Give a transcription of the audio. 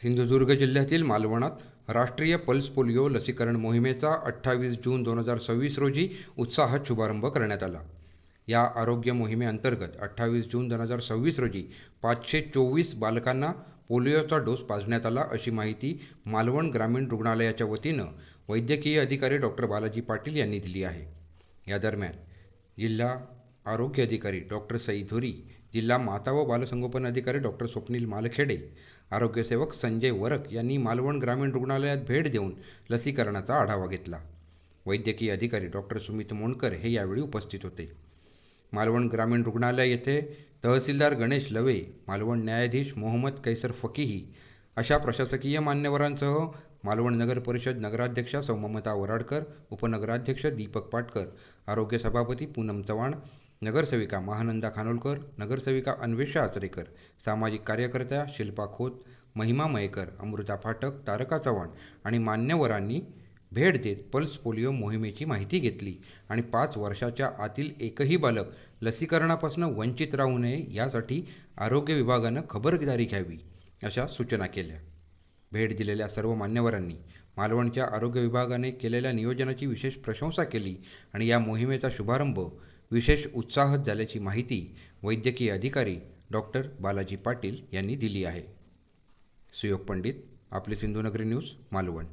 सिंधुदुर्ग जिल्ह्यातील मालवणात राष्ट्रीय pulse polio लसीकरण मोहिमेचा 28 जून 2026 रोजी उत्साहात शुभारंभ करण्यात आला। या आरोग्य मोहिमेअंतर्गत 28 जून 2026 रोजी 524 बालकांना पोलिओचा डोस पाजण्यात आला, अशी माहिती मालवण ग्रामीण रुग्णालयाच्या वतीनं वैद्यकीय अधिकारी डॉक्टर बालाजी पाटील यांनी दिली आहे। या दरम्यान जिल्हा आरोग्य अधिकारी डॉक्टर सई धुरी, जिल्हा माता व बालसंगोपन अधिकारी डॉक्टर स्वप्नील मालखेडे, आरोग्यसेवक संजय वरक यांनी मालवण ग्रामीण रुग्णालयात भेट देऊन लसीकरणाचा आढावा घेतला। वैद्यकीय अधिकारी डॉक्टर सुमित मोंडकर हे यावेळी उपस्थित होते। मालवण ग्रामीण रुग्णालय येथे तहसीलदार गणेश लवे, मालवण न्यायाधीश मोहम्मद कैसर फकीही अशा प्रशासकीय मान्यवरांसह मालवण नगर परिषद नगराध्यक्षा सौ ममता वराडकर, उपनगराध्यक्ष दीपक पाटकर, आरोग्य सभापती पूनम चव्हाण, नगरसेविका महानंदा खानोलकर, नगरसेविका अन्वेषा आचरेकर, सामाजिक कार्यकर्त्या शिल्पा खोत, महिमा मयेकर, अमृता फाटक, तारका चव्हाण आणि मान्यवरांनी भेट देत पल्स पोलिओ मोहिमेची माहिती घेतली आणि 5 वर्षाच्या आतील एकही बालक लसीकरणापासून वंचित राहू नये यासाठी आरोग्य विभागानं खबरदारी घ्यावी अशा सूचना केल्या। भेट दिलेल्या सर्व मान्यवरांनी मालवणच्या आरोग्य विभागाने केलेल्या नियोजनाची विशेष प्रशंसा केली आणि या मोहिमेचा शुभारंभ विशेष उत्साहात झाल्याची माहिती वैद्यकीय अधिकारी डॉक्टर बालाजी पाटील यांनी दिली आहे। सुयोग पंडित, आपली सिंधुनगरी न्यूज, मालवण।